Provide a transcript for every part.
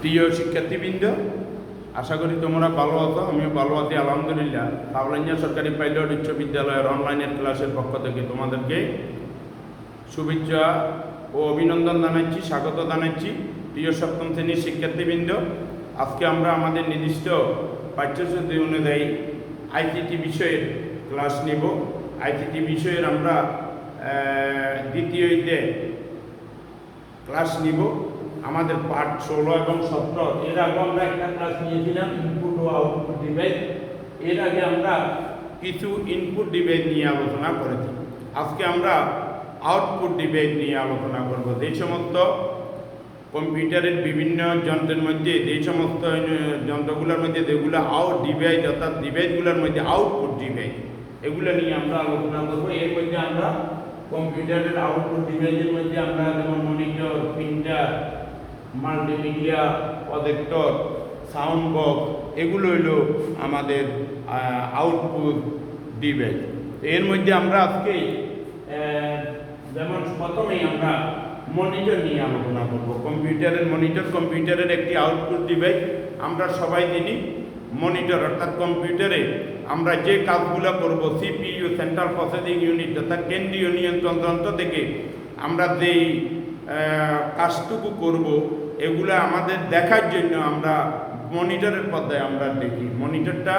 প্রিয় শিক্ষার্থীবৃন্দ, আশা করি তোমরা ভালো আছো। আমিও ভালো আছি আলহামদুলিল্লাহ। সাবলাইনিয়া সরকারি পাইলট উচ্চ বিদ্যালয়ের অনলাইনের ক্লাসের পক্ষ থেকে তোমাদেরকে শুভেচ্ছা ও অভিনন্দন জানাচ্ছি, স্বাগত জানাচ্ছি। প্রিয় সপ্তম শ্রেণীর শিক্ষার্থীবৃন্দ, আজকে আমরা আমাদের নির্দিষ্ট পাঠ্যসূচি অনুযায়ী আইসিটি বিষয়ের ক্লাস নেব। আইসিটি বিষয়ের আমরা দ্বিতীয়তে ক্লাস নিব। আমাদের পাঠ 16 এবং 17 এর আগে আমরা একটা ক্লাস নিয়েছিলাম ইনপুট ও আউটপুট ডিভাইস। এর আগে আমরা কিছু ইনপুট ডিভাইস নিয়ে আলোচনা করেছি। আজকে আমরা আউটপুট ডিভাইস নিয়ে আলোচনা করব। যে সমস্ত কম্পিউটারের বিভিন্ন যন্ত্রের মধ্যে যে সমস্ত যন্ত্রগুলোর মধ্যে যেগুলো আউট ডিভাইস অর্থাৎ ডিভাইসগুলোর মধ্যে আউটপুট ডিভাইস, এগুলো নিয়ে আমরা আলোচনা করব। এর মধ্যে আমরা কম্পিউটারের আউটপুট ডিভাইসের মধ্যে আমরা যেমন monitor, printer, multimedia, projector, sound box, এগুলো হলো আমাদের আউটপুট ডিভাইস। এর মধ্যে আমরা আজকে যেমন প্রথমেই আমরা মনিটর নিয়ে আলোচনা করব। কম্পিউটারের মনিটর, কম্পিউটারের একটি আউটপুট ডিভাইস। আমরা সবাই জানি মনিটর অর্থাৎ কম্পিউটারে আমরা যে কাজগুলো করব, সিপিইউ সেন্ট্রাল প্রসেসিং ইউনিট অর্থাৎ কেন্দ্রীয় নিয়ন্ত্রণ যন্ত্র থেকে আমরা যেই কাজটুকু করব, এগুলো আমাদের দেখার জন্য আমরা মনিটরের পর্দায় আমরা দেখি। মনিটরটা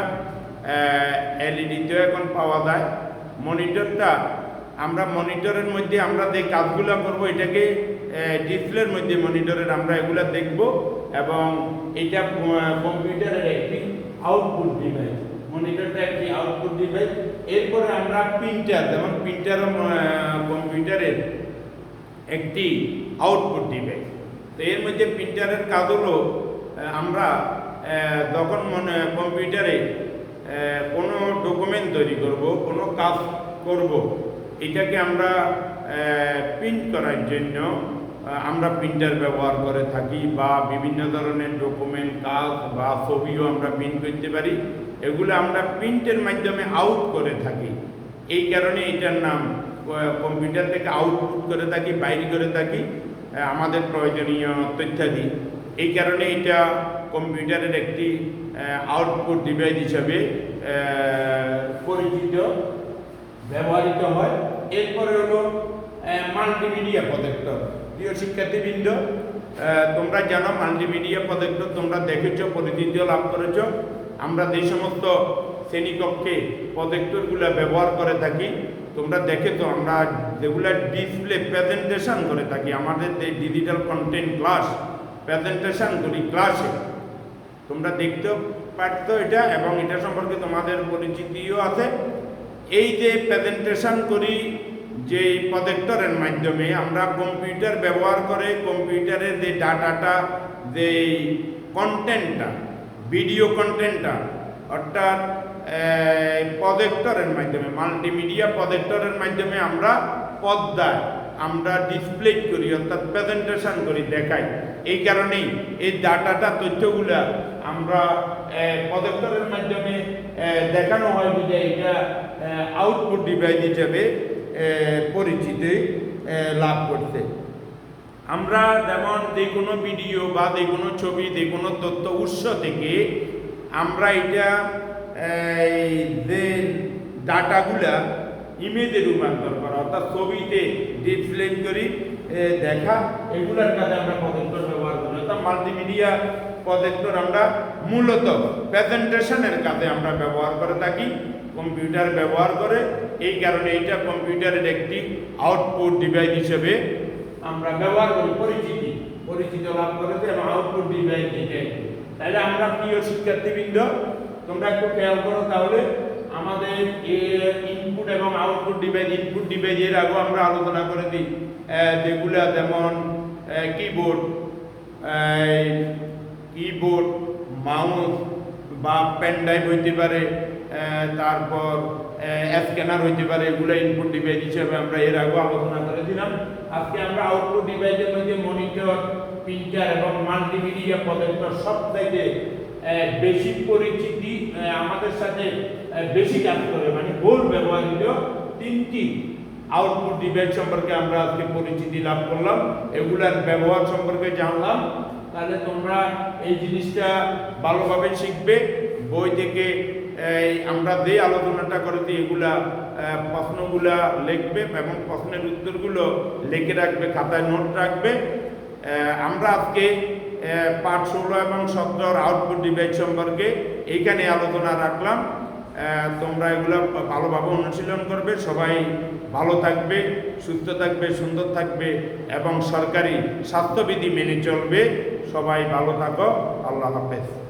এলইডিতেও এখন পাওয়া যায়। মনিটরটা আমরা মনিটরের মধ্যে আমরা যে কাজগুলো করব এটাকে ডিসপ্লের মধ্যে মনিটরের আমরা এগুলো দেখব, এবং এটা কম্পিউটারের একটি আউটপুট ডিভাইস। মনিটরটা একটি আউটপুট ডিভাইস। এরপরে আমরা প্রিন্টার, যেমন প্রিন্টারও কম্পিউটারের একটি আউটপুট ডিভাইস। তো এর মধ্যে প্রিন্টারের কাজ হলো আমরা যখন কম্পিউটারে কোনো ডকুমেন্ট তৈরি করব, কোনো কাজ করব, এটাকে আমরা প্রিন্ট করার জন্য আমরা প্রিন্টার ব্যবহার করে থাকি, বা বিভিন্ন ধরনের ডকুমেন্ট, কাজ বা ছবিও আমরা প্রিন্ট করতে পারি। এগুলো আমরা প্রিন্টের মাধ্যমে আউট করে থাকি। এই কারণে এটার নাম কম্পিউটার থেকে আউটপুট করে থাকি, বাইরে করে থাকি আমাদের প্রয়োজনীয় তথ্যাদি। এই কারণে এটা কম্পিউটারের একটি আউটপুট ডিভাইস হিসাবে পরিচিত, ব্যবহৃত হয়। এরপরে হলো মাল্টিমিডিয়া প্রজেক্টর। প্রিয় শিক্ষার্থীবৃন্দ, তোমরা জানো মাল্টিমিডিয়া প্রজেক্টর তোমরা দেখেছো, পরিচিতি লাভ করেছ। আমরা যে সমস্ত শ্রেণীকক্ষে প্রজেক্টরগুলো ব্যবহার করে থাকি তোমরা দেখেছো, আমরা যেগুলো ডিসপ্লে প্রেজেন্টেশন করে থাকি, আমাদের যে ডিজিটাল কন্টেন্ট ক্লাস প্রেজেন্টেশন করি ক্লাসে, তোমরা দেখতে পারতো এটা, এবং এটা সম্পর্কে তোমাদের পরিচিতিও আছে। এই যে প্রেজেন্টেশন করি যে প্রজেক্টরের মাধ্যমে আমরা কম্পিউটার ব্যবহার করে কম্পিউটারের যে ডাটাটা, যে কন্টেন্টটা, ভিডিও কন্টেন্টটা, অর্থাৎ প্রজেক্টরের মাধ্যমে, মাল্টিমিডিয়া প্রজেক্টরের মাধ্যমে আমরা পর্দায় আমরা ডিসপ্লে করি অর্থাৎ প্রেজেন্টেশন করি, দেখাই। এই কারণেই এই ডাটাটা, তথ্যগুলা আমরা প্রজেক্টরের মাধ্যমে দেখানো হয়, যে এটা আউটপুট ডিভাইস হিসেবে পরিচিতি লাভ করছে। আমরা যেমন যে কোনো ভিডিও বা যে কোনো ছবি, যে কোনো তথ্য উৎস থেকে আমরা এটা যে ডাটাগুলা ইমেজে রূপান্তর করা অর্থাৎ ছবিতে ডিসপ্লে করি দেখা, এগুলোর কাজে আমরা প্রজেক্টর ব্যবহার করি। অর্থাৎ মাল্টিমিডিয়া প্রজেক্টর আমরা মূলত প্রেজেন্টেশনের কাজে আমরা ব্যবহার করে থাকি, কম্পিউটার ব্যবহার করে। এই কারণে এটা কম্পিউটারের একটি আউটপুট ডিভাইস হিসেবে আমরা ব্যবহার করি, পরিচিতি লাভ করেছে, এবং আউটপুট ডিভাইস দিতে। তাহলে আমরা প্রিয় শিক্ষার্থীবৃন্দ, তোমরা একটু খেয়াল করো, তাহলে আমাদের ইনপুট এবং আউটপুট ডিভাইস, ইনপুট ডিভাইসের আগেও আমরা আলোচনা করে দিই, যেগুলো যেমন কিবোর্ড, মাউস বা পেন ড্রাইভ হইতে পারে, তারপর স্ক্যানার হইতে পারে, এগুলো ইনপুট ডিভাইস হিসেবে আমরা এর আগেও আলোচনা করেছিলাম। আজকে আমরা আউটপুট ডিভাইসের মধ্যে মনিটর, প্রিন্টার এবং মাল্টিমিডিয়া প্রজেক্টর সবথেকে বেশি পরিচিতি, আমাদের সাথে বেশি কাজ করে, মানে বহুল ব্যবহৃত তিনটি আউটপুট ডিভাইস সম্পর্কে আমরা আজকে পরিচিতি লাভ করলাম, এগুলার ব্যবহার সম্পর্কে জানলাম। তাহলে তোমরা এই জিনিসটা ভালোভাবে শিখবে। বই থেকে আমরা যে আলোচনাটা করেছি এগুলা প্রশ্নগুলা লিখবে এবং প্রশ্নের উত্তরগুলো লিখে রাখবে, খাতায় নোট রাখবে। আমরা আজকে পাঠ 16 এবং 17 আউটপুট ডিভাইস সম্পর্কে এইখানে আলোচনা রাখলাম। তোমরা এগুলো ভালোভাবে অনুশীলন করবে। সবাই ভালো থাকবে, সুস্থ থাকবে, সুন্দর থাকবে এবং সরকারি স্বাস্থ্যবিধি মেনে চলবে। সবাই ভালো থাকো। আল্লাহ হাফেজ।